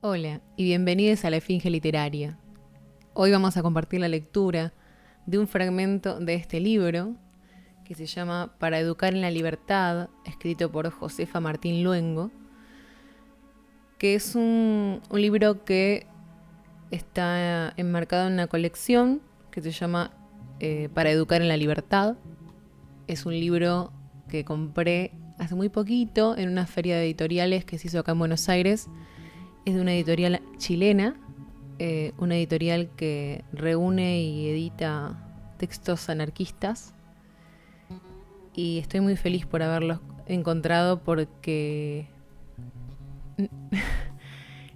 Hola y bienvenidos a La Esfinge Literaria. Hoy vamos a compartir la lectura de un fragmento de este libro que se llama Para educar en la libertad, escrito por Josefa Martín Luengo, que es un libro que está enmarcado en una colección que se llama Para educar en la libertad. Es un libro que compré hace muy poquito en una feria de editoriales que se hizo acá en Buenos Aires. Es de una editorial chilena, una editorial que reúne y edita textos anarquistas. Y estoy muy feliz por haberlos encontrado porque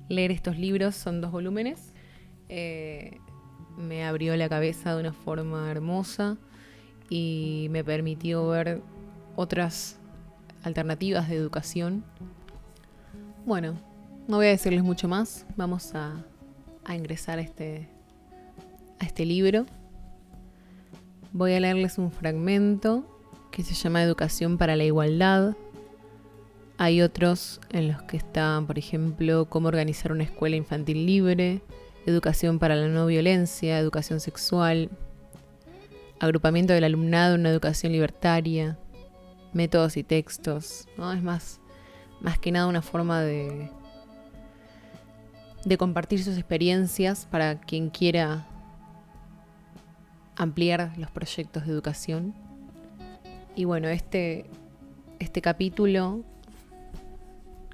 leer estos libros, son 2 volúmenes, me abrió la cabeza de una forma hermosa y me permitió ver otras alternativas de educación. Bueno, no voy a decirles mucho más, vamos a ingresar a este libro. Voy a leerles un fragmento que se llama Educación para la Igualdad. Hay otros en los que están, por ejemplo, cómo organizar una escuela infantil libre, educación para la no violencia, educación sexual, agrupamiento del alumnado en una educación libertaria, métodos y textos, ¿no? Es más que nada una forma de compartir sus experiencias para quien quiera ampliar los proyectos de educación. Y bueno, este capítulo,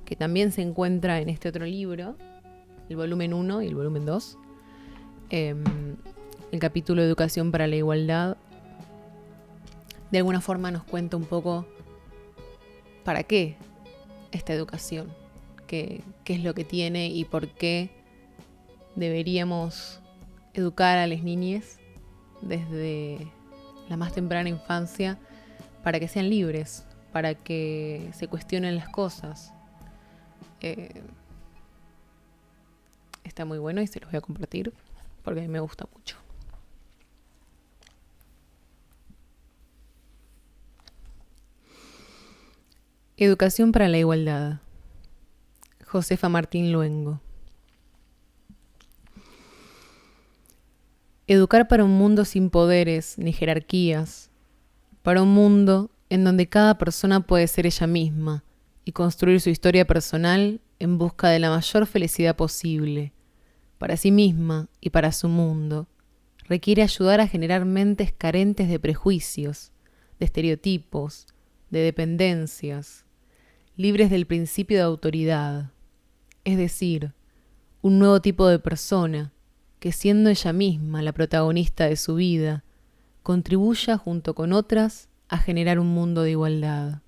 que también se encuentra en este otro libro, el volumen 1 y el volumen 2, el capítulo de Educación para la Igualdad, de alguna forma nos cuenta un poco para qué esta educación, qué es lo que tiene y por qué deberíamos educar a las niñas desde la más temprana infancia para que sean libres, para que se cuestionen las cosas. Está muy bueno y se los voy a compartir porque a mí me gusta mucho. Educación para la Igualdad. Josefa Martín Luengo. Educar para un mundo sin poderes ni jerarquías, para un mundo en donde cada persona puede ser ella misma y construir su historia personal en busca de la mayor felicidad posible, para sí misma y para su mundo, requiere ayudar a generar mentes carentes de prejuicios, de estereotipos, de dependencias, libres del principio de autoridad, es decir, un nuevo tipo de persona que, siendo ella misma la protagonista de su vida, contribuya junto con otras a generar un mundo de igualdad.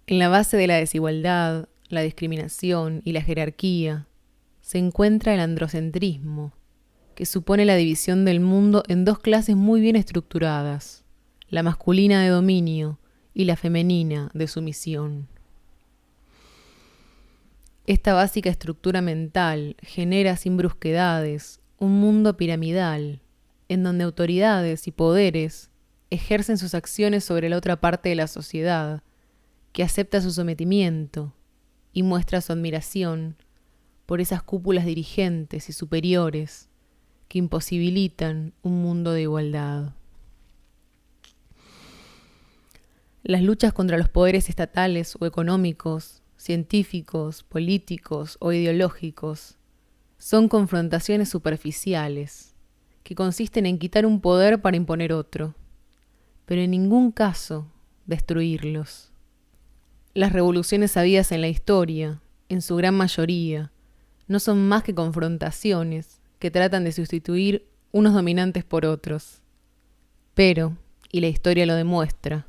En la base de la desigualdad, la discriminación y la jerarquía se encuentra el androcentrismo, que supone la división del mundo en 2 clases muy bien estructuradas, la masculina de dominio y la femenina de sumisión. Esta básica estructura mental genera sin brusquedades un mundo piramidal, en donde autoridades y poderes ejercen sus acciones sobre la otra parte de la sociedad, que acepta su sometimiento y muestra su admiración por esas cúpulas dirigentes y superiores que imposibilitan un mundo de igualdad. Las luchas contra los poderes estatales o económicos, científicos, políticos o ideológicos son confrontaciones superficiales que consisten en quitar un poder para imponer otro, pero en ningún caso destruirlos. Las revoluciones habidas en la historia, en su gran mayoría, no son más que confrontaciones que tratan de sustituir unos dominantes por otros. Pero, y la historia lo demuestra,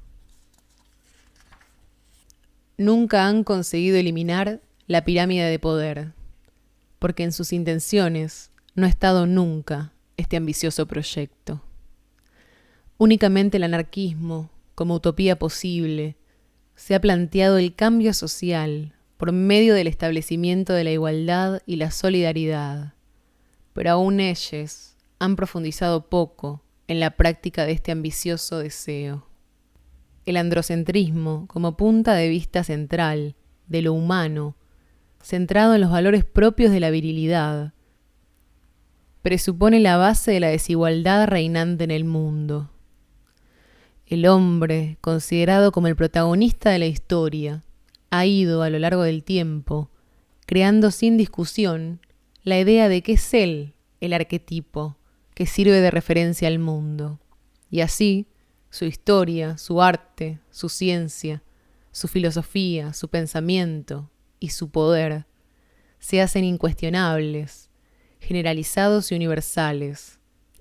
nunca han conseguido eliminar la pirámide de poder, porque en sus intenciones no ha estado nunca este ambicioso proyecto. Únicamente el anarquismo, como utopía posible, se ha planteado el cambio social por medio del establecimiento de la igualdad y la solidaridad, pero aún ellos han profundizado poco en la práctica de este ambicioso deseo. El androcentrismo, como punta de vista central de lo humano, centrado en los valores propios de la virilidad, presupone la base de la desigualdad reinante en el mundo. El hombre, considerado como el protagonista de la historia, ha ido a lo largo del tiempo creando sin discusión la idea de que es él el arquetipo que sirve de referencia al mundo. Y así, su historia, su arte, su ciencia, su filosofía, su pensamiento y su poder se hacen incuestionables, generalizados y universales,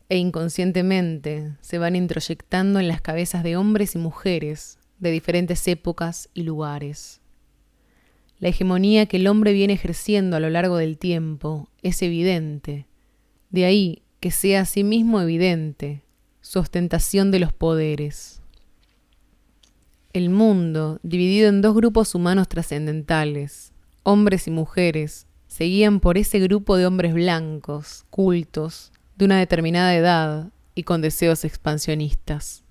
e inconscientemente se van introyectando en las cabezas de hombres y mujeres de diferentes épocas y lugares. La hegemonía que el hombre viene ejerciendo a lo largo del tiempo es evidente, de ahí que sea asimismo evidente su ostentación de los poderes. El mundo, dividido en dos grupos humanos trascendentales, hombres y mujeres, se guían por ese grupo de hombres blancos, cultos, de una determinada edad y con deseos expansionistas,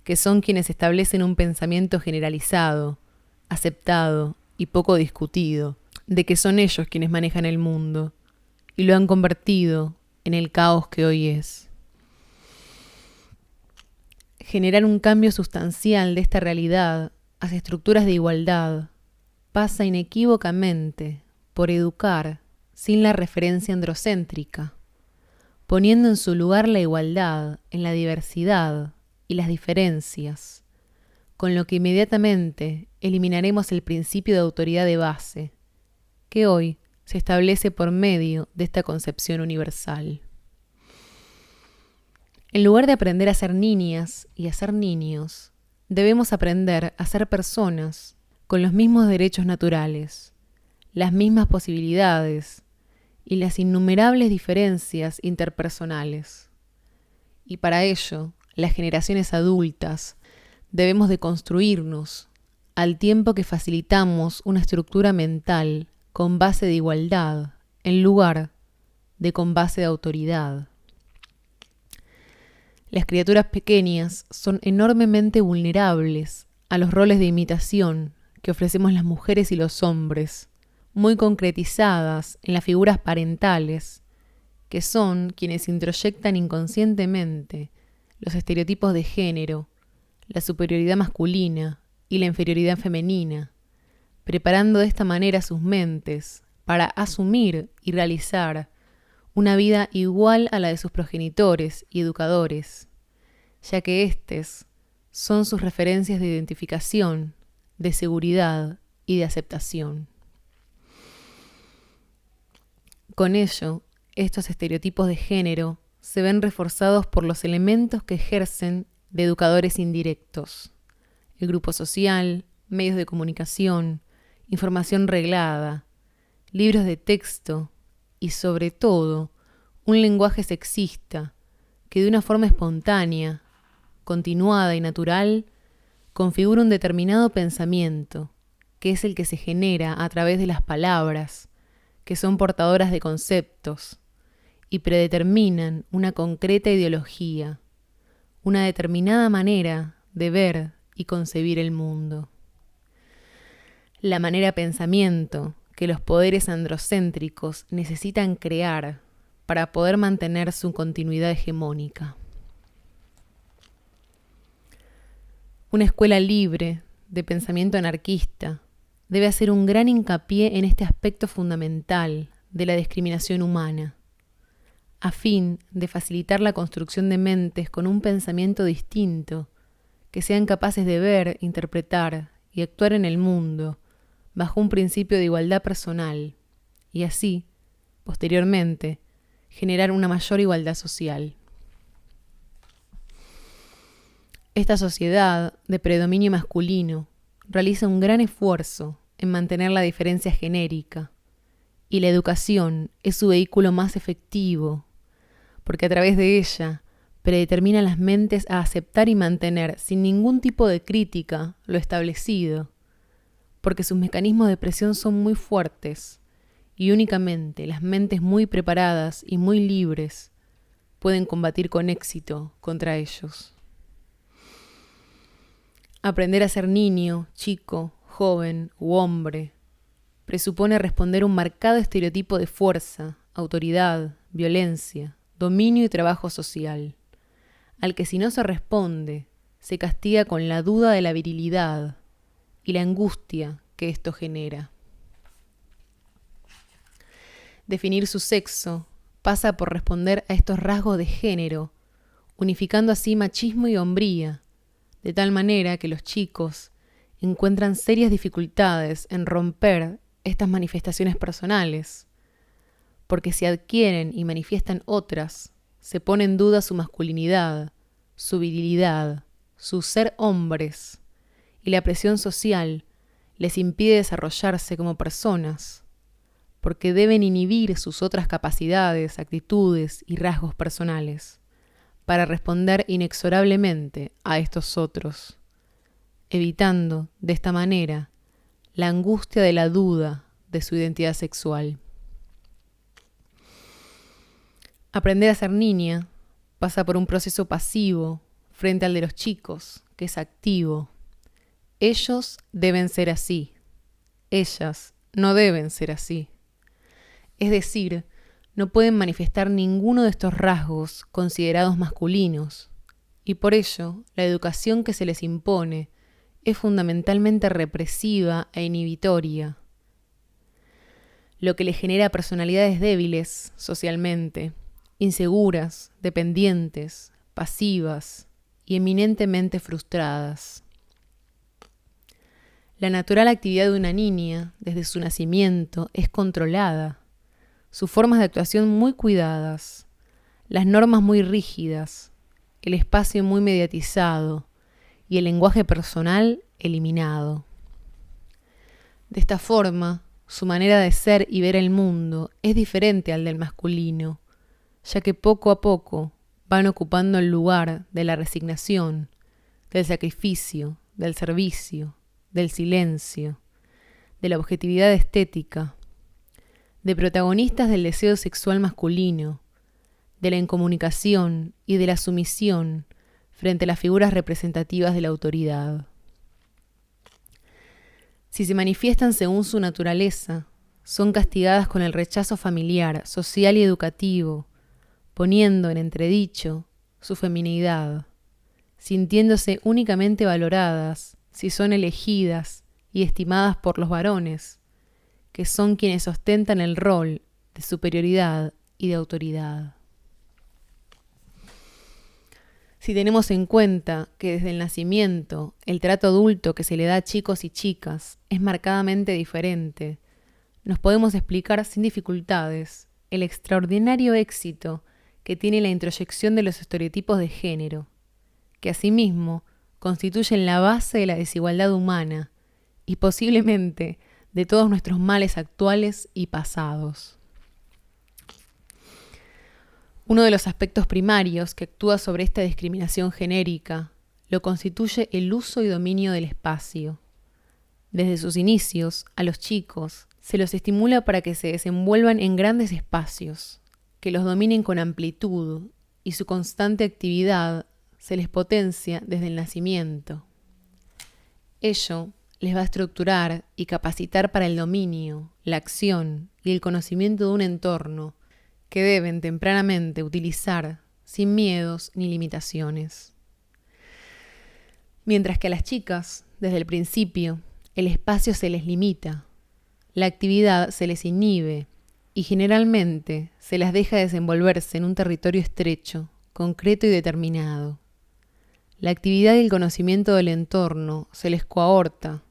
que son quienes establecen un pensamiento generalizado, aceptado y poco discutido, de que son ellos quienes manejan el mundo, y lo han convertido en el caos que hoy es. Generar un cambio sustancial de esta realidad hacia estructuras de igualdad pasa inequívocamente por educar sin la referencia androcéntrica, poniendo en su lugar la igualdad en la diversidad y las diferencias, con lo que inmediatamente eliminaremos el principio de autoridad de base, que hoy se establece por medio de esta concepción universal. En lugar de aprender a ser niñas y a ser niños, debemos aprender a ser personas con los mismos derechos naturales, las mismas posibilidades y las innumerables diferencias interpersonales. Y para ello, las generaciones adultas debemos de construirnos al tiempo que facilitamos una estructura mental con base de igualdad en lugar de con base de autoridad. Las criaturas pequeñas son enormemente vulnerables a los roles de imitación que ofrecemos las mujeres y los hombres, muy concretizadas en las figuras parentales, que son quienes introyectan inconscientemente los estereotipos de género, la superioridad masculina y la inferioridad femenina, preparando de esta manera sus mentes para asumir y realizar una vida igual a la de sus progenitores y educadores, ya que éstes son sus referencias de identificación, de seguridad y de aceptación. Con ello, estos estereotipos de género se ven reforzados por los elementos que ejercen de educadores indirectos: el grupo social, medios de comunicación, información reglada, libros de texto y, sobre todo, un lenguaje sexista que de una forma espontánea, continuada y natural configura un determinado pensamiento, que es el que se genera a través de las palabras, que son portadoras de conceptos y predeterminan una concreta ideología, una determinada manera de ver y concebir el mundo. La manera pensamiento que los poderes androcéntricos necesitan crear para poder mantener su continuidad hegemónica. Una escuela libre, de pensamiento anarquista, debe hacer un gran hincapié en este aspecto fundamental de la discriminación humana, a fin de facilitar la construcción de mentes con un pensamiento distinto, que sean capaces de ver, interpretar y actuar en el mundo bajo un principio de igualdad personal, y así, posteriormente, generar una mayor igualdad social. Esta sociedad de predominio masculino realiza un gran esfuerzo en mantener la diferencia genérica, y la educación es su vehículo más efectivo, porque a través de ella predetermina las mentes a aceptar y mantener sin ningún tipo de crítica lo establecido, porque sus mecanismos de presión son muy fuertes y únicamente las mentes muy preparadas y muy libres pueden combatir con éxito contra ellos. Aprender a ser niño, chico, joven u hombre presupone responder un marcado estereotipo de fuerza, autoridad, violencia, dominio y trabajo social, al que si no se responde, se castiga con la duda de la virilidad y la angustia que esto genera. Definir su sexo pasa por responder a estos rasgos de género, unificando así machismo y hombría, de tal manera que los chicos encuentran serias dificultades en romper estas manifestaciones personales, porque si adquieren y manifiestan otras, se pone en duda su masculinidad, su virilidad, su ser hombres, y la presión social les impide desarrollarse como personas, porque deben inhibir sus otras capacidades, actitudes y rasgos personales, para responder inexorablemente a estos otros, evitando, de esta manera, la angustia de la duda de su identidad sexual. Aprender a ser niña pasa por un proceso pasivo frente al de los chicos, que es activo. Ellos deben ser así. Ellas no deben ser así. Es decir, no pueden manifestar ninguno de estos rasgos considerados masculinos, y por ello la educación que se les impone es fundamentalmente represiva e inhibitoria, lo que les genera personalidades débiles socialmente, inseguras, dependientes, pasivas y eminentemente frustradas. La natural actividad de una niña, desde su nacimiento, es controlada, sus formas de actuación muy cuidadas, las normas muy rígidas, el espacio muy mediatizado y el lenguaje personal eliminado. De esta forma, su manera de ser y ver el mundo es diferente al del masculino, ya que poco a poco van ocupando el lugar de la resignación, del sacrificio, del servicio, del silencio, de la objetividad estética, de protagonistas del deseo sexual masculino, de la incomunicación y de la sumisión frente a las figuras representativas de la autoridad. Si se manifiestan según su naturaleza, son castigadas con el rechazo familiar, social y educativo, poniendo en entredicho su feminidad, sintiéndose únicamente valoradas si son elegidas y estimadas por los varones, que son quienes ostentan el rol de superioridad y de autoridad. Si tenemos en cuenta que desde el nacimiento el trato adulto que se le da a chicos y chicas es marcadamente diferente, nos podemos explicar sin dificultades el extraordinario éxito que tiene la introyección de los estereotipos de género, que asimismo constituyen la base de la desigualdad humana y posiblemente de todos nuestros males actuales y pasados. Uno de los aspectos primarios que actúa sobre esta discriminación genérica lo constituye el uso y dominio del espacio. Desde sus inicios, a los chicos se los estimula para que se desenvuelvan en grandes espacios, que los dominen con amplitud, y su constante actividad se les potencia desde el nacimiento. Ello les va a estructurar y capacitar para el dominio, la acción y el conocimiento de un entorno que deben tempranamente utilizar sin miedos ni limitaciones. Mientras que a las chicas, desde el principio, el espacio se les limita, la actividad se les inhibe y generalmente se las deja desenvolverse en un territorio estrecho, concreto y determinado. La actividad y el conocimiento del entorno se les coahorta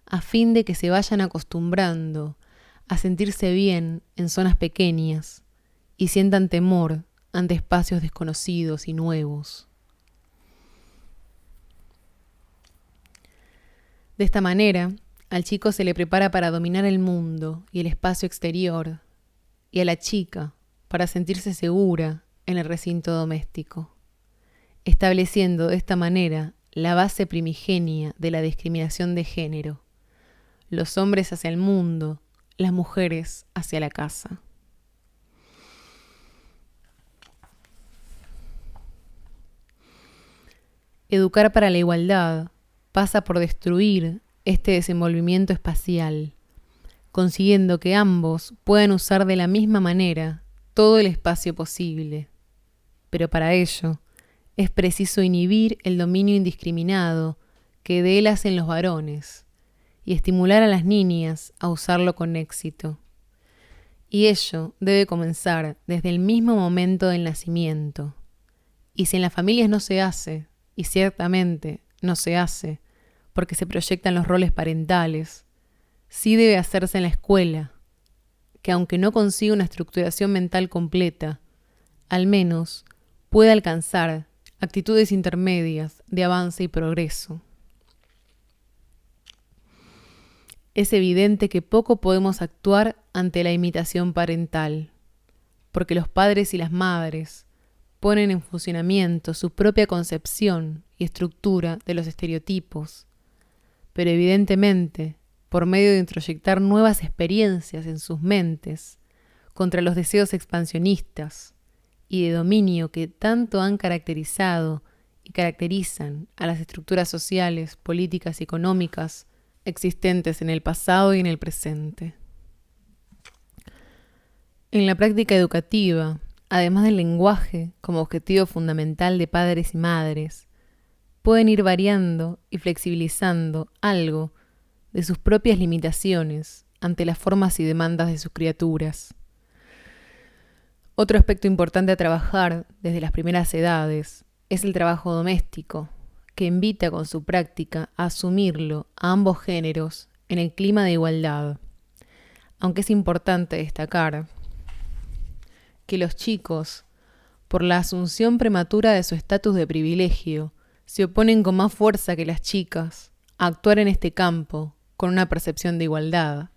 a fin de que se vayan acostumbrando a sentirse bien en zonas pequeñas y sientan temor ante espacios desconocidos y nuevos. De esta manera, al chico se le prepara para dominar el mundo y el espacio exterior, y a la chica para sentirse segura en el recinto doméstico, estableciendo de esta manera la base primigenia de la discriminación de género: los hombres hacia el mundo, las mujeres hacia la casa. Educar para la igualdad pasa por destruir este desenvolvimiento espacial, consiguiendo que ambos puedan usar de la misma manera todo el espacio posible. Pero para ello es preciso inhibir el dominio indiscriminado que de él hacen los varones y estimular a las niñas a usarlo con éxito. Y ello debe comenzar desde el mismo momento del nacimiento. Y si en las familias no se hace, y ciertamente no se hace, porque se proyectan los roles parentales, sí debe hacerse en la escuela, que aunque no consiga una estructuración mental completa, al menos puede alcanzar actitudes intermedias de avance y progreso. Es evidente que poco podemos actuar ante la imitación parental, porque los padres y las madres ponen en funcionamiento su propia concepción y estructura de los estereotipos, pero evidentemente, por medio de introyectar nuevas experiencias en sus mentes, contra los deseos expansionistas y de dominio que tanto han caracterizado y caracterizan a las estructuras sociales, políticas y económicas existentes en el pasado y en el presente. En la práctica educativa, además del lenguaje como objetivo fundamental de padres y madres, pueden ir variando y flexibilizando algo de sus propias limitaciones ante las formas y demandas de sus criaturas. Otro aspecto importante a trabajar desde las primeras edades es el trabajo doméstico, que invita con su práctica a asumirlo a ambos géneros en el clima de igualdad. Aunque es importante destacar que los chicos, por la asunción prematura de su estatus de privilegio, se oponen con más fuerza que las chicas a actuar en este campo con una percepción de igualdad.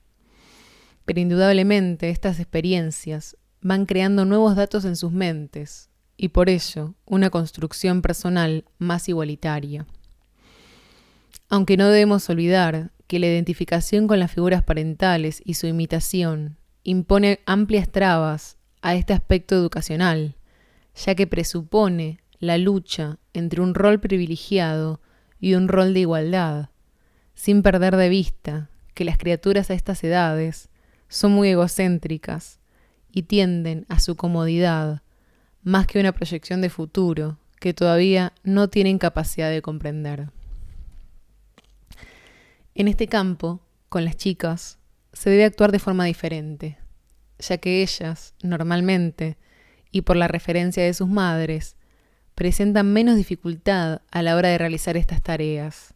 Pero indudablemente estas experiencias van creando nuevos datos en sus mentes y por ello una construcción personal más igualitaria. Aunque no debemos olvidar que la identificación con las figuras parentales y su imitación impone amplias trabas a este aspecto educacional, ya que presupone la lucha entre un rol privilegiado y un rol de igualdad, sin perder de vista que las criaturas a estas edades son muy egocéntricas y tienden a su comodidad, más que una proyección de futuro que todavía no tienen capacidad de comprender. En este campo, con las chicas, se debe actuar de forma diferente, ya que ellas, normalmente, y por la referencia de sus madres, presentan menos dificultad a la hora de realizar estas tareas,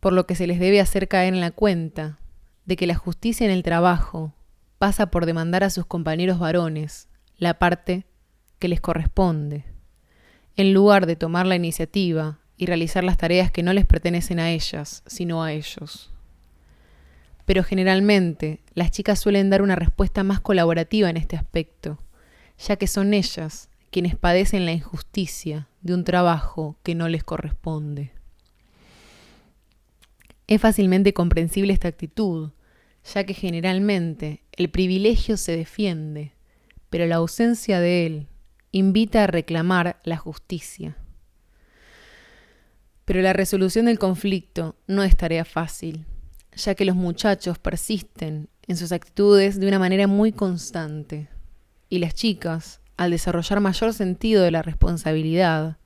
por lo que se les debe hacer caer en la cuenta de que la justicia en el trabajo pasa por demandar a sus compañeros varones la parte que les corresponde, en lugar de tomar la iniciativa y realizar las tareas que no les pertenecen a ellas, sino a ellos. Pero generalmente las chicas suelen dar una respuesta más colaborativa en este aspecto, ya que son ellas quienes padecen la injusticia de un trabajo que no les corresponde. Es fácilmente comprensible esta actitud, ya que generalmente el privilegio se defiende, pero la ausencia de él invita a reclamar la justicia. Pero la resolución del conflicto no es tarea fácil, ya que los muchachos persisten en sus actitudes de una manera muy constante, y las chicas, al desarrollar mayor sentido de la responsabilidad,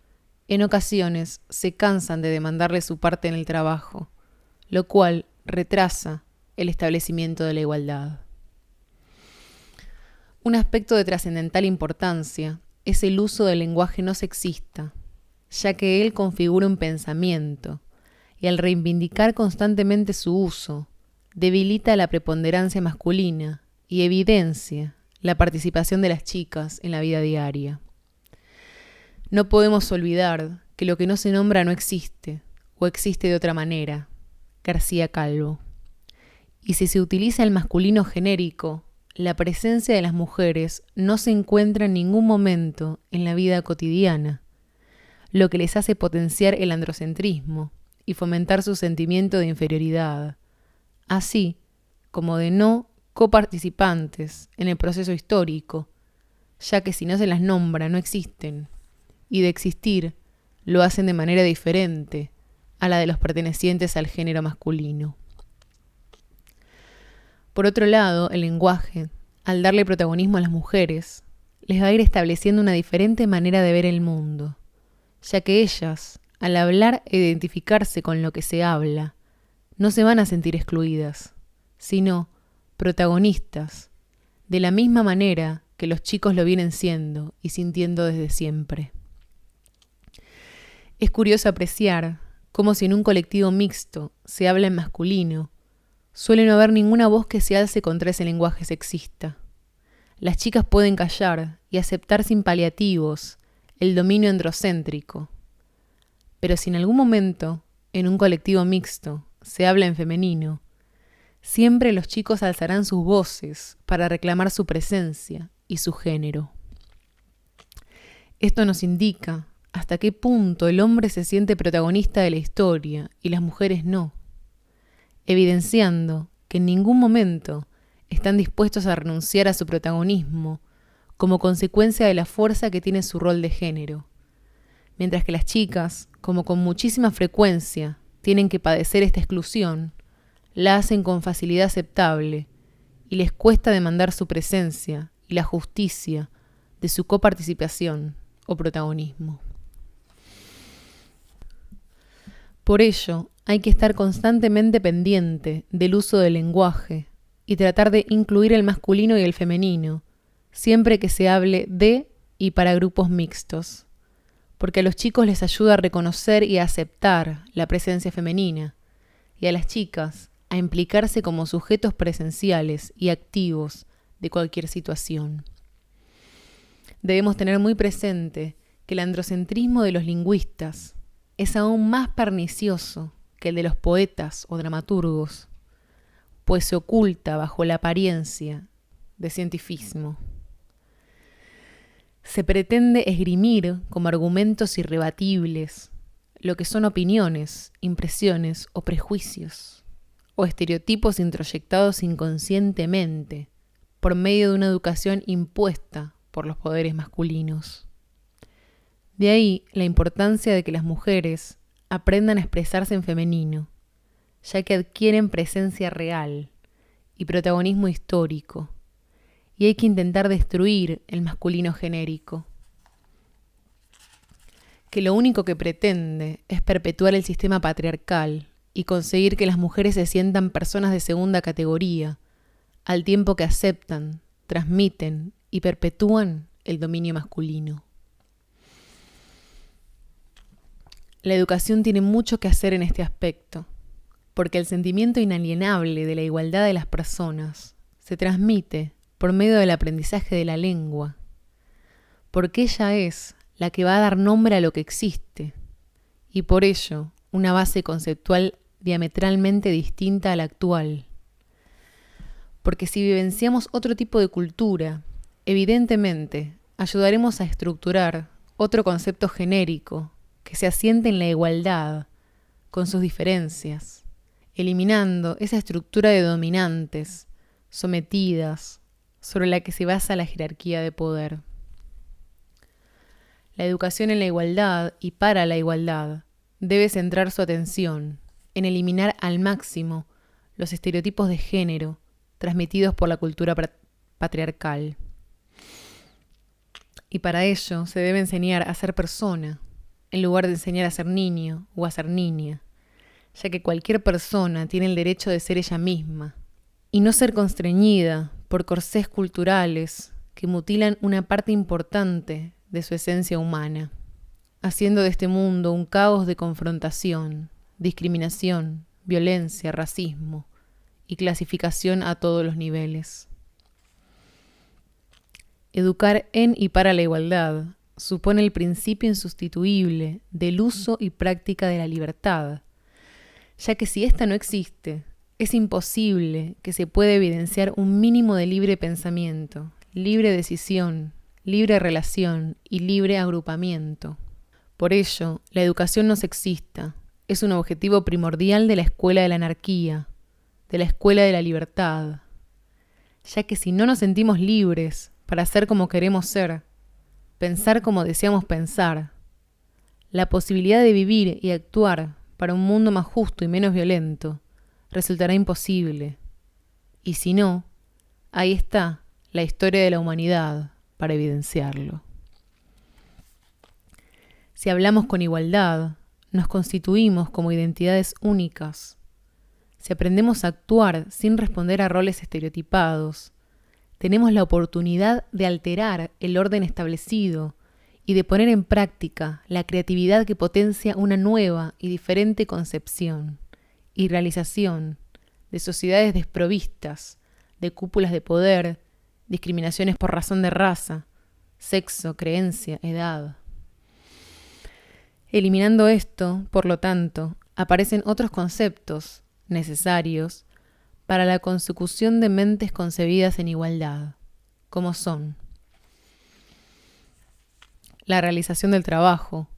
en ocasiones se cansan de demandarle su parte en el trabajo, lo cual retrasa el establecimiento de la igualdad. Un aspecto de trascendental importancia es el uso del lenguaje no sexista, ya que él configura un pensamiento, y al reivindicar constantemente su uso, debilita la preponderancia masculina y evidencia la participación de las chicas en la vida diaria. No podemos olvidar que lo que no se nombra no existe, o existe de otra manera. García Calvo. Y si se utiliza el masculino genérico, la presencia de las mujeres no se encuentra en ningún momento en la vida cotidiana, lo que les hace potenciar el androcentrismo y fomentar su sentimiento de inferioridad, así como de no coparticipantes en el proceso histórico, ya que si no se las nombra no existen, y de existir lo hacen de manera diferente a la de los pertenecientes al género masculino. Por otro lado, el lenguaje, al darle protagonismo a las mujeres, les va a ir estableciendo una diferente manera de ver el mundo, ya que ellas, al hablar e identificarse con lo que se habla, no se van a sentir excluidas, sino protagonistas, de la misma manera que los chicos lo vienen siendo y sintiendo desde siempre. Es curioso apreciar cómo si en un colectivo mixto se habla en masculino, suele no haber ninguna voz que se alce contra ese lenguaje sexista. Las chicas pueden callar y aceptar sin paliativos el dominio androcéntrico. Pero si en algún momento, en un colectivo mixto, se habla en femenino, siempre los chicos alzarán sus voces para reclamar su presencia y su género. Esto nos indica hasta qué punto el hombre se siente protagonista de la historia y las mujeres no, evidenciando que en ningún momento están dispuestos a renunciar a su protagonismo como consecuencia de la fuerza que tiene su rol de género, mientras que las chicas, como con muchísima frecuencia tienen que padecer esta exclusión, la hacen con facilidad aceptable y les cuesta demandar su presencia y la justicia de su coparticipación o protagonismo. Por ello, hay que estar constantemente pendiente del uso del lenguaje y tratar de incluir el masculino y el femenino, siempre que se hable de y para grupos mixtos, porque a los chicos les ayuda a reconocer y a aceptar la presencia femenina, y a las chicas a implicarse como sujetos presenciales y activos de cualquier situación. Debemos tener muy presente que el androcentrismo de los lingüistas es aún más pernicioso que el de los poetas o dramaturgos, pues se oculta bajo la apariencia de cientifismo. Se pretende esgrimir como argumentos irrebatibles lo que son opiniones, impresiones o prejuicios, o estereotipos introyectados inconscientemente por medio de una educación impuesta por los poderes masculinos. De ahí la importancia de que las mujeres aprendan a expresarse en femenino, ya que adquieren presencia real y protagonismo histórico, y hay que intentar destruir el masculino genérico, que lo único que pretende es perpetuar el sistema patriarcal y conseguir que las mujeres se sientan personas de segunda categoría, al tiempo que aceptan, transmiten y perpetúan el dominio masculino. La educación tiene mucho que hacer en este aspecto, porque el sentimiento inalienable de la igualdad de las personas se transmite por medio del aprendizaje de la lengua, porque ella es la que va a dar nombre a lo que existe, y por ello una base conceptual diametralmente distinta a la actual. Porque si vivenciamos otro tipo de cultura, evidentemente ayudaremos a estructurar otro concepto genérico que se asiente en la igualdad, con sus diferencias, eliminando esa estructura de dominantes, sometidas, sobre la que se basa la jerarquía de poder. La educación en la igualdad y para la igualdad debe centrar su atención en eliminar al máximo los estereotipos de género transmitidos por la cultura patriarcal. Y para ello se debe enseñar a ser persona, en lugar de enseñar a ser niño o a ser niña, ya que cualquier persona tiene el derecho de ser ella misma, y no ser constreñida por corsés culturales que mutilan una parte importante de su esencia humana, haciendo de este mundo un caos de confrontación, discriminación, violencia, racismo y clasificación a todos los niveles. Educar en y para la igualdad supone el principio insustituible del uso y práctica de la libertad, ya que si ésta no existe, es imposible que se pueda evidenciar un mínimo de libre pensamiento, libre decisión, libre relación y libre agrupamiento. Por ello, la educación no sexista es un objetivo primordial de la escuela de la anarquía, de la escuela de la libertad, ya que si no nos sentimos libres para ser como queremos ser, pensar como deseamos pensar, la posibilidad de vivir y actuar para un mundo más justo y menos violento resultará imposible, Y si no, ahí está la historia de la humanidad para evidenciarlo. Si hablamos con igualdad, nos constituimos como identidades únicas. Si aprendemos a actuar sin responder a roles estereotipados, tenemos la oportunidad de alterar el orden establecido y de poner en práctica la creatividad que potencia una nueva y diferente concepción y realización de sociedades desprovistas de cúpulas de poder, discriminaciones por razón de raza, sexo, creencia, edad. Eliminando esto, por lo tanto, aparecen otros conceptos necesarios para la consecución de mentes concebidas en igualdad, como son la realización del trabajo,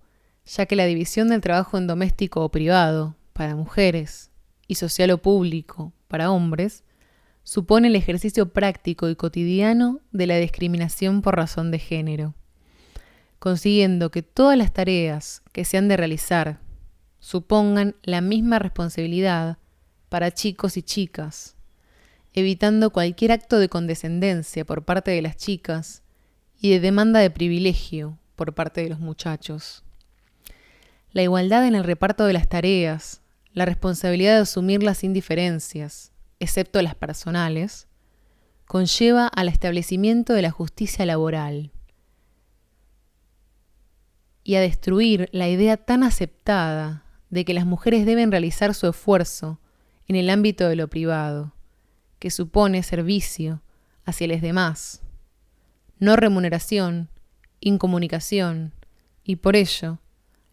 ya que la división del trabajo en doméstico o privado, para mujeres, y social o público, para hombres, supone el ejercicio práctico y cotidiano de la discriminación por razón de género, consiguiendo que todas las tareas que se han de realizar supongan la misma responsabilidad para chicos y chicas, evitando cualquier acto de condescendencia por parte de las chicas y de demanda de privilegio por parte de los muchachos. La igualdad en el reparto de las tareas, la responsabilidad de asumirlas sin diferencias, excepto las personales, conlleva al establecimiento de la justicia laboral y a destruir la idea tan aceptada de que las mujeres deben realizar su esfuerzo en el ámbito de lo privado, que supone servicio hacia los demás, no remuneración, incomunicación, y por ello,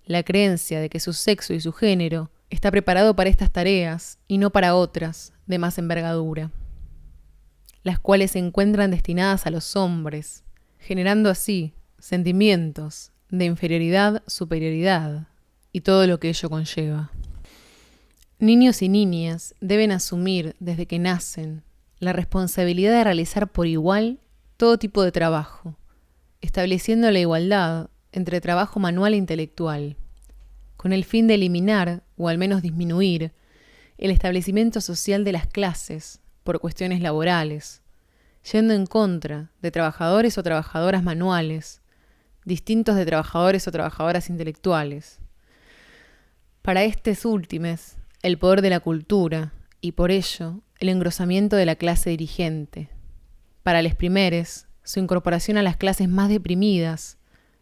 la creencia de que su sexo y su género está preparado para estas tareas y no para otras de más envergadura, las cuales se encuentran destinadas a los hombres, generando así sentimientos de inferioridad, superioridad y todo lo que ello conlleva. Niños y niñas deben asumir desde que nacen la responsabilidad de realizar por igual todo tipo de trabajo, estableciendo la igualdad entre trabajo manual e intelectual, con el fin de eliminar, o al menos disminuir, el establecimiento social de las clases por cuestiones laborales, yendo en contra de trabajadores o trabajadoras manuales, distintos de trabajadores o trabajadoras intelectuales. Para estos últimos, el poder de la cultura y, por ello, el engrosamiento de la clase dirigente. Para los primeros, su incorporación a las clases más deprimidas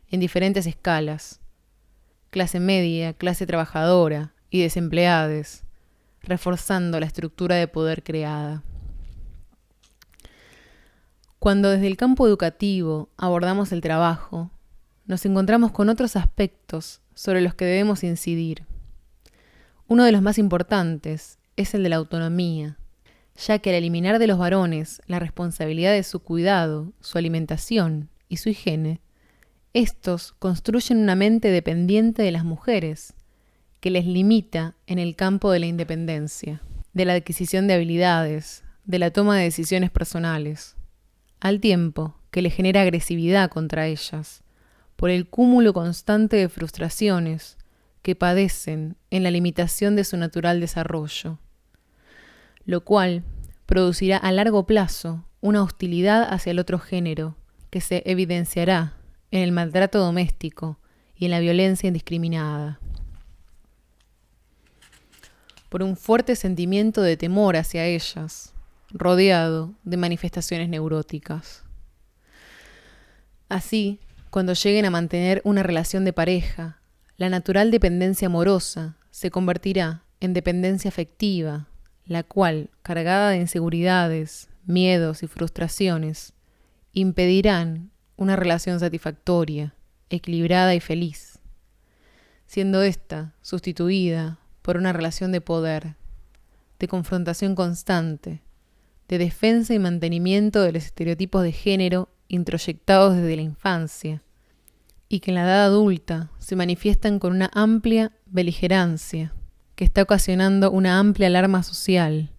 en diferentes escalas, clase media, clase trabajadora y desempleados, reforzando la estructura de poder creada. Cuando desde el campo educativo abordamos el trabajo, nos encontramos con otros aspectos sobre los que debemos incidir. Uno de los más importantes es el de la autonomía, ya que al eliminar de los varones la responsabilidad de su cuidado, su alimentación y su higiene, estos construyen una mente dependiente de las mujeres, que les limita en el campo de la independencia, de la adquisición de habilidades, de la toma de decisiones personales, al tiempo que les genera agresividad contra ellas, por el cúmulo constante de frustraciones que padecen en la limitación de su natural desarrollo, lo cual producirá a largo plazo una hostilidad hacia el otro género que se evidenciará en el maltrato doméstico y en la violencia indiscriminada. Por un fuerte sentimiento de temor hacia ellas, rodeado de manifestaciones neuróticas. Así, cuando lleguen a mantener una relación de pareja, la natural dependencia amorosa se convertirá en dependencia afectiva, la cual, cargada de inseguridades, miedos y frustraciones, impedirán una relación satisfactoria, equilibrada y feliz, siendo ésta sustituida por una relación de poder, de confrontación constante, de defensa y mantenimiento de los estereotipos de género introyectados desde la infancia, y que en la edad adulta se manifiestan con una amplia beligerancia que está ocasionando una amplia alarma social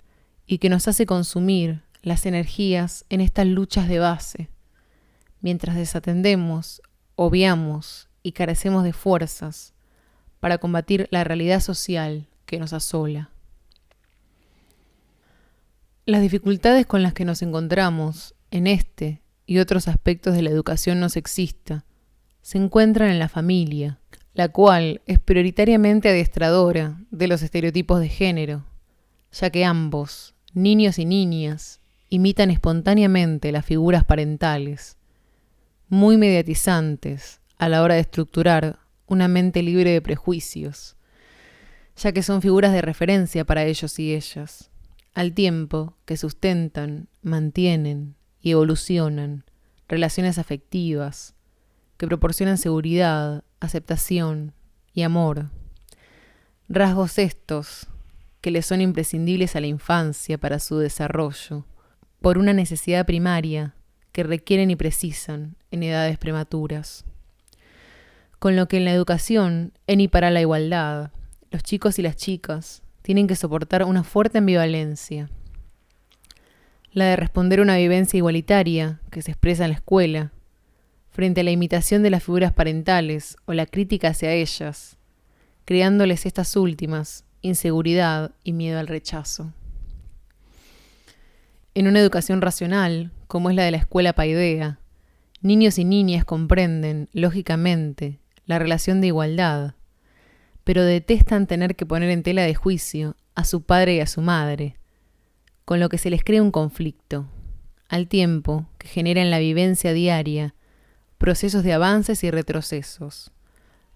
y que nos hace consumir las energías en estas luchas de base, mientras desatendemos, obviamos y carecemos de fuerzas para combatir la realidad social que nos asola. Las dificultades con las que nos encontramos en este y otros aspectos de la educación no sexista se encuentran en la familia, la cual es prioritariamente adiestradora de los estereotipos de género, ya que ambos, niños y niñas, imitan espontáneamente las figuras parentales, muy mediatizantes a la hora de estructurar una mente libre de prejuicios, ya que son figuras de referencia para ellos y ellas, al tiempo que sustentan, mantienen y evolucionan relaciones afectivas que proporcionan seguridad, aceptación y amor. Rasgos estos que les son imprescindibles a la infancia para su desarrollo, por una necesidad primaria que requieren y precisan en edades prematuras. Con lo que en la educación, en y para la igualdad, los chicos y las chicas tienen que soportar una fuerte ambivalencia. La de responder a una vivencia igualitaria que se expresa en la escuela, frente a la imitación de las figuras parentales o la crítica hacia ellas, creándoles estas últimas inseguridad y miedo al rechazo. En una educación racional, como es la de la escuela Paideia, niños y niñas comprenden, lógicamente, la relación de igualdad, pero detestan tener que poner en tela de juicio a su padre y a su madre, con lo que se les crea un conflicto, al tiempo que genera en la vivencia diaria procesos de avances y retrocesos,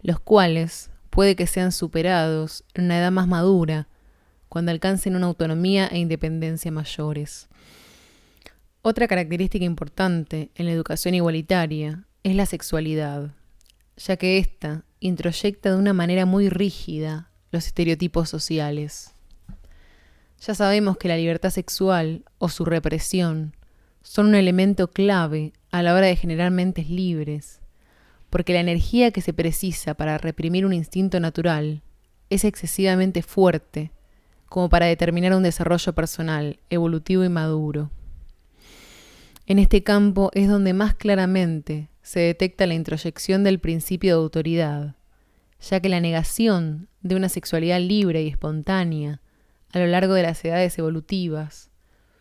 los cuales puede que sean superados en una edad más madura, cuando alcancen una autonomía e independencia mayores. Otra característica importante en la educación igualitaria es la sexualidad, ya que ésta introyecta de una manera muy rígida los estereotipos sociales. Ya sabemos que la libertad sexual o su represión son un elemento clave a la hora de generar mentes libres, porque la energía que se precisa para reprimir un instinto natural es excesivamente fuerte como para determinar un desarrollo personal, evolutivo y maduro. En este campo es donde más claramente se detecta la introyección del principio de autoridad, ya que la negación de una sexualidad libre y espontánea a lo largo de las edades evolutivas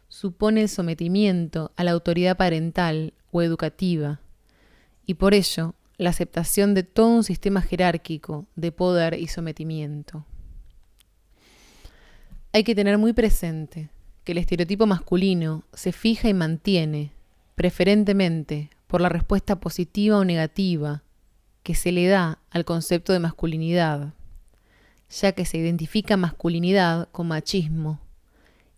supone el sometimiento a la autoridad parental o educativa, y por ello la aceptación de todo un sistema jerárquico de poder y sometimiento. Hay que tener muy presente que el estereotipo masculino se fija y mantiene, preferentemente por la respuesta positiva o negativa que se le da al concepto de masculinidad, ya que se identifica masculinidad con machismo,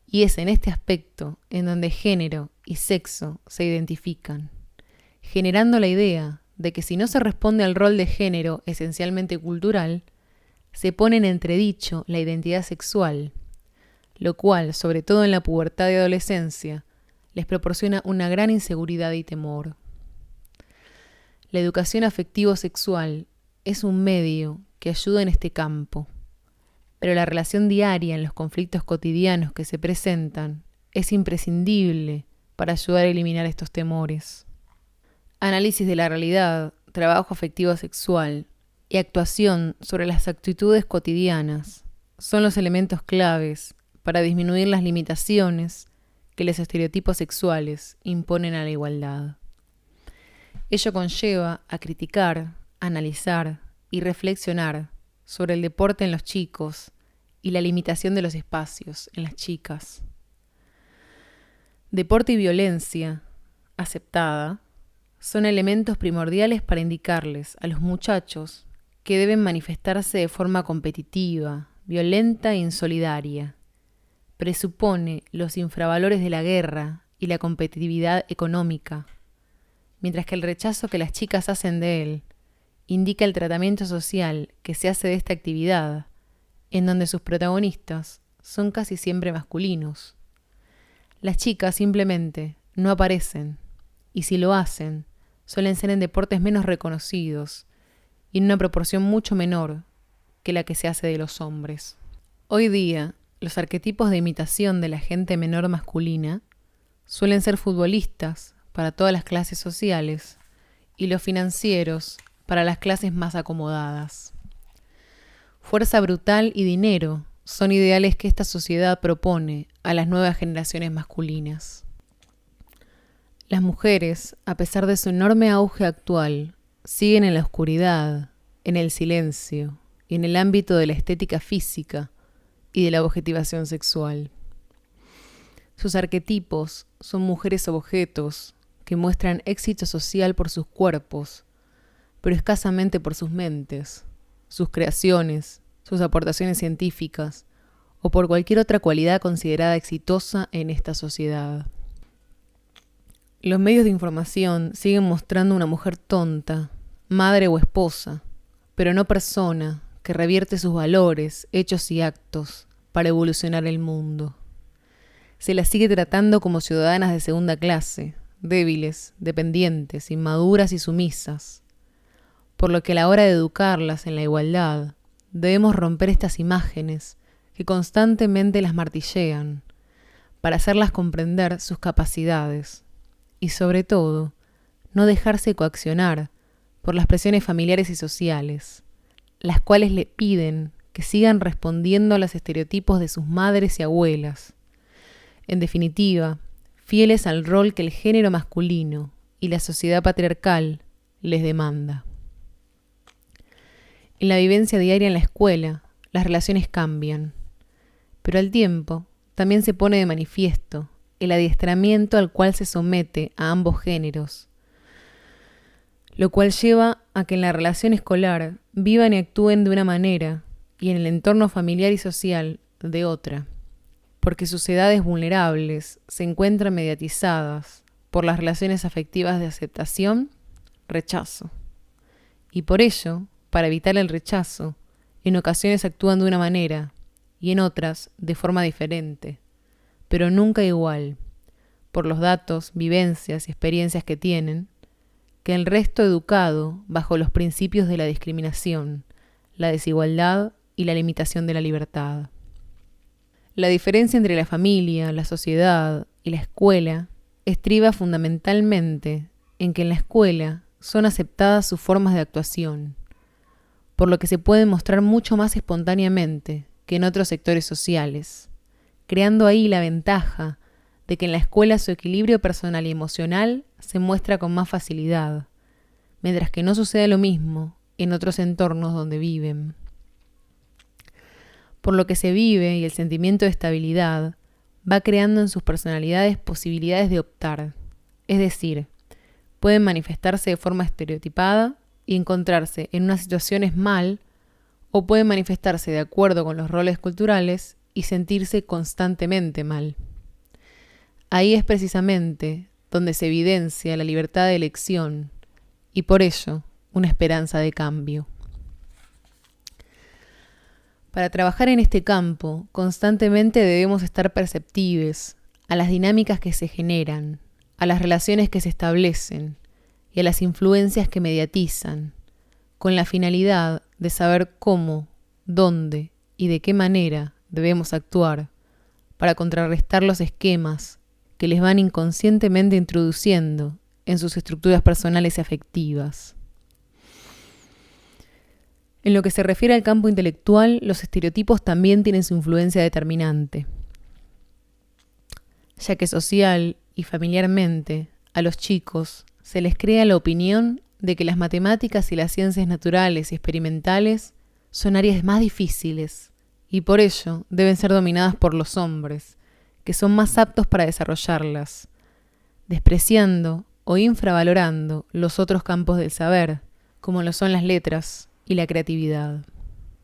y es en este aspecto en donde género y sexo se identifican, generando la idea de que si no se responde al rol de género esencialmente cultural, se pone en entredicho la identidad sexual, lo cual, sobre todo en la pubertad y adolescencia, les proporciona una gran inseguridad y temor. La educación afectivo-sexual es un medio que ayuda en este campo, pero la relación diaria en los conflictos cotidianos que se presentan es imprescindible para ayudar a eliminar estos temores. Análisis de la realidad, trabajo afectivo-sexual y actuación sobre las actitudes cotidianas son los elementos claves para disminuir las limitaciones que los estereotipos sexuales imponen a la igualdad. Ello conlleva a criticar, analizar y reflexionar sobre el deporte en los chicos y la limitación de los espacios en las chicas. Deporte y violencia, aceptada, son elementos primordiales para indicarles a los muchachos que deben manifestarse de forma competitiva, violenta e insolidaria. Presupone los infravalores de la guerra y la competitividad económica, mientras que el rechazo que las chicas hacen de él indica el tratamiento social que se hace de esta actividad, en donde sus protagonistas son casi siempre masculinos. Las chicas simplemente no aparecen, y si lo hacen, suelen ser en deportes menos reconocidos y en una proporción mucho menor que la que se hace de los hombres. Hoy día, los arquetipos de imitación de la gente menor masculina suelen ser futbolistas para todas las clases sociales y los financieros para las clases más acomodadas. Fuerza brutal y dinero son ideales que esta sociedad propone a las nuevas generaciones masculinas. Las mujeres, a pesar de su enorme auge actual, siguen en la oscuridad, en el silencio y en el ámbito de la estética física y de la objetivación sexual. Sus arquetipos son mujeres objetos que muestran éxito social por sus cuerpos, pero escasamente por sus mentes, sus creaciones, sus aportaciones científicas o por cualquier otra cualidad considerada exitosa en esta sociedad. Los medios de información siguen mostrando una mujer tonta, madre o esposa, pero no persona, que revierte sus valores, hechos y actos para evolucionar el mundo. Se las sigue tratando como ciudadanas de segunda clase, débiles, dependientes, inmaduras y sumisas, por lo que a la hora de educarlas en la igualdad, debemos romper estas imágenes que constantemente las martillean, para hacerlas comprender sus capacidades y, sobre todo, no dejarse coaccionar por las presiones familiares y sociales, las cuales le piden que sigan respondiendo a los estereotipos de sus madres y abuelas. En definitiva, fieles al rol que el género masculino y la sociedad patriarcal les demanda. En la vivencia diaria en la escuela, las relaciones cambian, pero al tiempo también se pone de manifiesto el adiestramiento al cual se somete a ambos géneros, lo cual lleva a que en la relación escolar vivan y actúen de una manera y en el entorno familiar y social de otra, porque sus edades vulnerables se encuentran mediatizadas por las relaciones afectivas de aceptación, rechazo. Y por ello, para evitar el rechazo, en ocasiones actúan de una manera y en otras de forma diferente, pero nunca igual, por los datos, vivencias y experiencias que tienen, que el resto educado bajo los principios de la discriminación, la desigualdad y la limitación de la libertad. La diferencia entre la familia, la sociedad y la escuela estriba fundamentalmente en que en la escuela son aceptadas sus formas de actuación, por lo que se pueden mostrar mucho más espontáneamente que en otros sectores sociales, creando ahí la ventaja de que en la escuela su equilibrio personal y emocional se muestra con más facilidad, mientras que no sucede lo mismo en otros entornos donde viven. Por lo que se vive y el sentimiento de estabilidad va creando en sus personalidades posibilidades de optar, es decir, pueden manifestarse de forma estereotipada y encontrarse en unas situaciones mal, o pueden manifestarse de acuerdo con los roles culturales y sentirse constantemente mal. Ahí es precisamente donde se evidencia la libertad de elección y por ello una esperanza de cambio. Para trabajar en este campo, constantemente debemos estar perceptibles a las dinámicas que se generan, a las relaciones que se establecen y a las influencias que mediatizan, con la finalidad de saber cómo, dónde y de qué manera debemos actuar para contrarrestar los esquemas que les van inconscientemente introduciendo en sus estructuras personales y afectivas. En lo que se refiere al campo intelectual, los estereotipos también tienen su influencia determinante, ya que social y familiarmente a los chicos se les crea la opinión de que las matemáticas y las ciencias naturales y experimentales son áreas más difíciles y por ello deben ser dominadas por los hombres, que son más aptos para desarrollarlas, despreciando o infravalorando los otros campos del saber, como lo son las letras y la creatividad.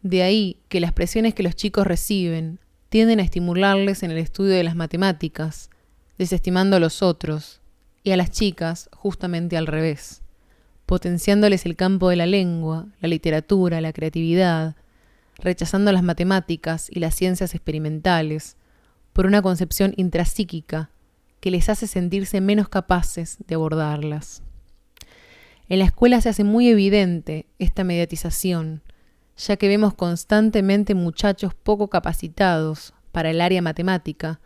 De ahí que las presiones que los chicos reciben tienden a estimularles en el estudio de las matemáticas, desestimando a los otros, y a las chicas justamente al revés, potenciándoles el campo de la lengua, la literatura, la creatividad, rechazando las matemáticas y las ciencias experimentales por una concepción intrapsíquica que les hace sentirse menos capaces de abordarlas. En la escuela se hace muy evidente esta mediatización, ya que vemos constantemente muchachos poco capacitados para el área matemática,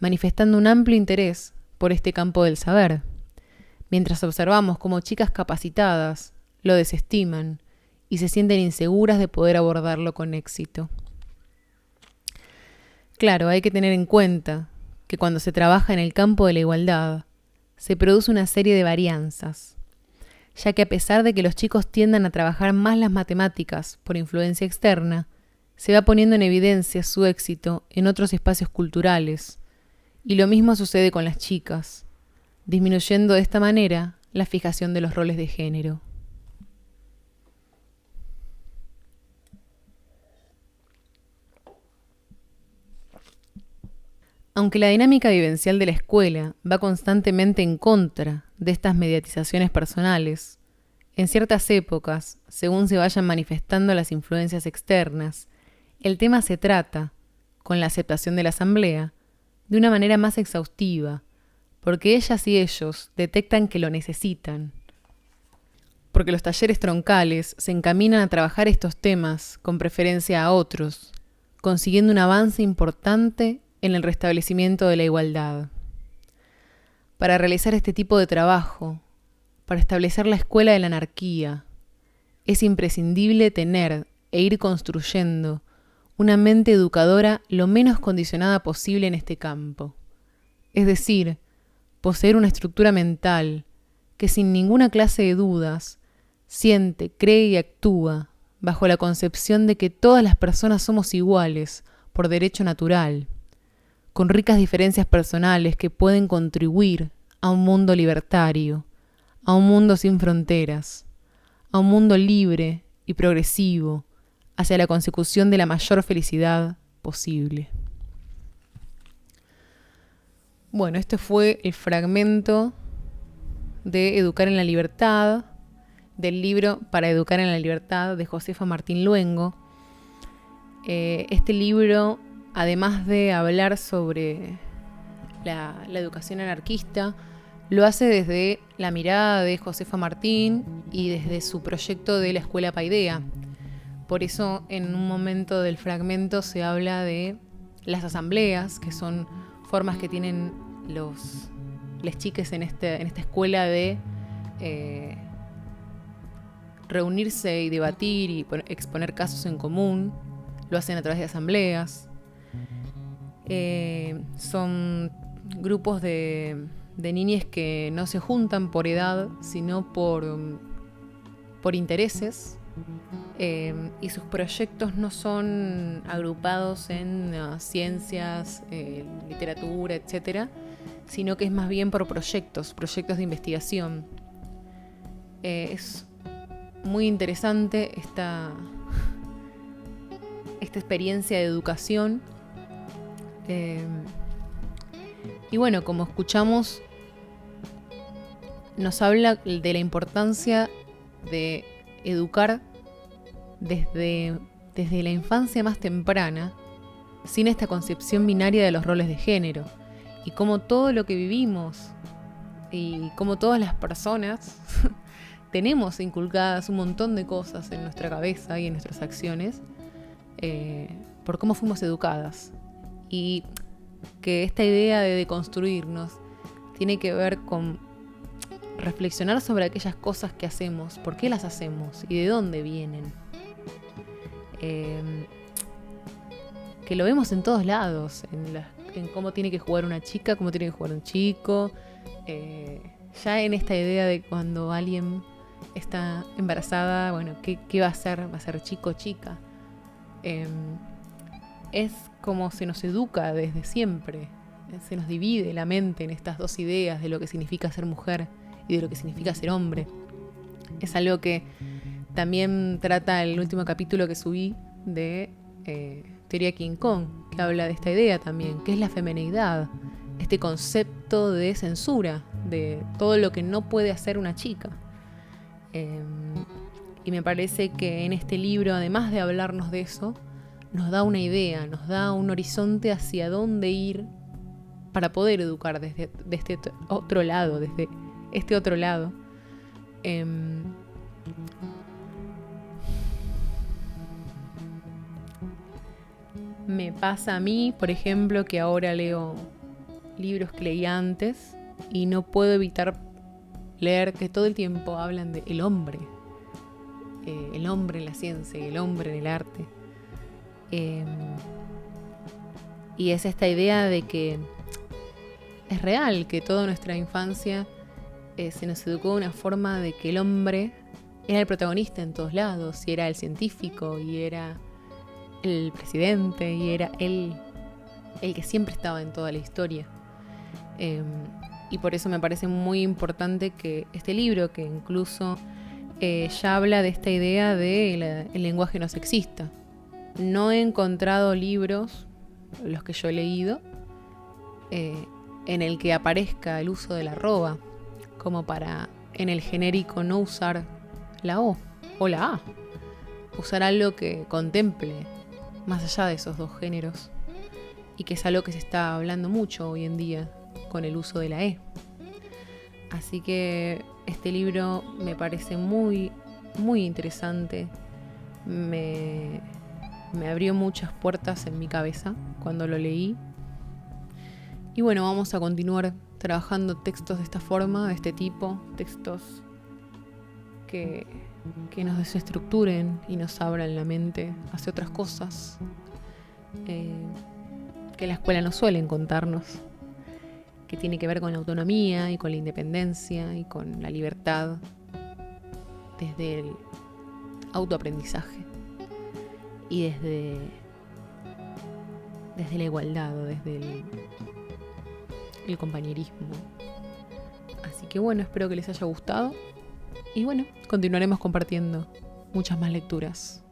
manifestando un amplio interés por este campo del saber, mientras observamos cómo chicas capacitadas lo desestiman y se sienten inseguras de poder abordarlo con éxito. Claro, hay que tener en cuenta que cuando se trabaja en el campo de la igualdad, se produce una serie de varianzas, ya que a pesar de que los chicos tiendan a trabajar más las matemáticas por influencia externa, se va poniendo en evidencia su éxito en otros espacios culturales, y lo mismo sucede con las chicas, disminuyendo de esta manera la fijación de los roles de género. Aunque la dinámica vivencial de la escuela va constantemente en contra de estas mediatizaciones personales, en ciertas épocas, según se vayan manifestando las influencias externas, el tema se trata, con la aceptación de la asamblea, de una manera más exhaustiva, porque ellas y ellos detectan que lo necesitan. Porque los talleres troncales se encaminan a trabajar estos temas con preferencia a otros, consiguiendo un avance importante en el restablecimiento de la igualdad. Para realizar este tipo de trabajo, para establecer la escuela de la anarquía, es imprescindible tener e ir construyendo una mente educadora lo menos condicionada posible en este campo. Es decir, poseer una estructura mental que sin ninguna clase de dudas siente, cree y actúa bajo la concepción de que todas las personas somos iguales por derecho natural, con ricas diferencias personales que pueden contribuir a un mundo libertario, a un mundo sin fronteras, a un mundo libre y progresivo hacia la consecución de la mayor felicidad posible. Bueno, este fue el fragmento de Educar en la Libertad, del libro Para Educar en la Libertad de Josefa Martín Luengo. Este libro, además de hablar sobre la educación anarquista, lo hace desde la mirada de Josefa Martín y desde su proyecto de la Escuela Paideia. Por eso, en un momento del fragmento se habla de las asambleas, que son formas que tienen les chiques en esta escuela de reunirse y debatir y exponer casos en común. Lo hacen a través de asambleas. Son grupos de niñes que no se juntan por edad, sino por intereses. Y sus proyectos no son agrupados en ciencias, literatura, etcétera, sino que es más bien por proyectos de investigación. Es muy interesante esta experiencia de educación. Y bueno, como escuchamos, nos habla de la importancia de educar desde la infancia más temprana, sin esta concepción binaria de los roles de género, y cómo todo lo que vivimos y cómo todas las personas tenemos inculcadas un montón de cosas en nuestra cabeza y en nuestras acciones por cómo fuimos educadas, y que esta idea de deconstruirnos tiene que ver con reflexionar sobre aquellas cosas que hacemos, por qué las hacemos y de dónde vienen. Que lo vemos en todos lados, en cómo tiene que jugar una chica, cómo tiene que jugar un chico, ya en esta idea de cuando alguien está embarazada, bueno, ¿qué va a hacer? ¿Va a ser chico o chica? Es como se nos educa desde siempre, se nos divide la mente en estas dos ideas de lo que significa ser mujer y de lo que significa ser hombre. Es algo que también trata el último capítulo que subí de Teoría King Kong, que habla de esta idea también, que es la femineidad, este concepto de censura, de todo lo que no puede hacer una chica. Y me parece que en este libro, además de hablarnos de eso, nos da una idea, nos da un horizonte hacia dónde ir para poder educar desde este otro lado, desde este otro lado. Me pasa a mí, por ejemplo, que ahora leo libros que leí antes y no puedo evitar leer que todo el tiempo hablan de el hombre en la ciencia, el hombre en el arte. Y es esta idea de que es real, que toda nuestra infancia se nos educó de una forma de que el hombre era el protagonista en todos lados, y era el científico, y era el presidente, y era él el que siempre estaba en toda la historia. Y por eso me parece muy importante que este libro, que incluso ya habla de esta idea de el lenguaje no sexista. No he encontrado libros, los que yo he leído, en el que aparezca el uso de la arroba, como para en el genérico no usar la O o la A. Usar algo que contemple más allá de esos dos géneros, y que es algo que se está hablando mucho hoy en día con el uso de la E. Así que este libro me parece muy, muy interesante. Me abrió muchas puertas en mi cabeza cuando lo leí. Y bueno, vamos a continuar trabajando textos de esta forma, de este tipo, textos que nos desestructuren y nos abran la mente hacia otras cosas que la escuela no suelen contarnos, que tiene que ver con la autonomía y con la independencia y con la libertad desde el autoaprendizaje y desde la igualdad, desde el compañerismo. Así que bueno, espero que les haya gustado y bueno, continuaremos compartiendo muchas más lecturas.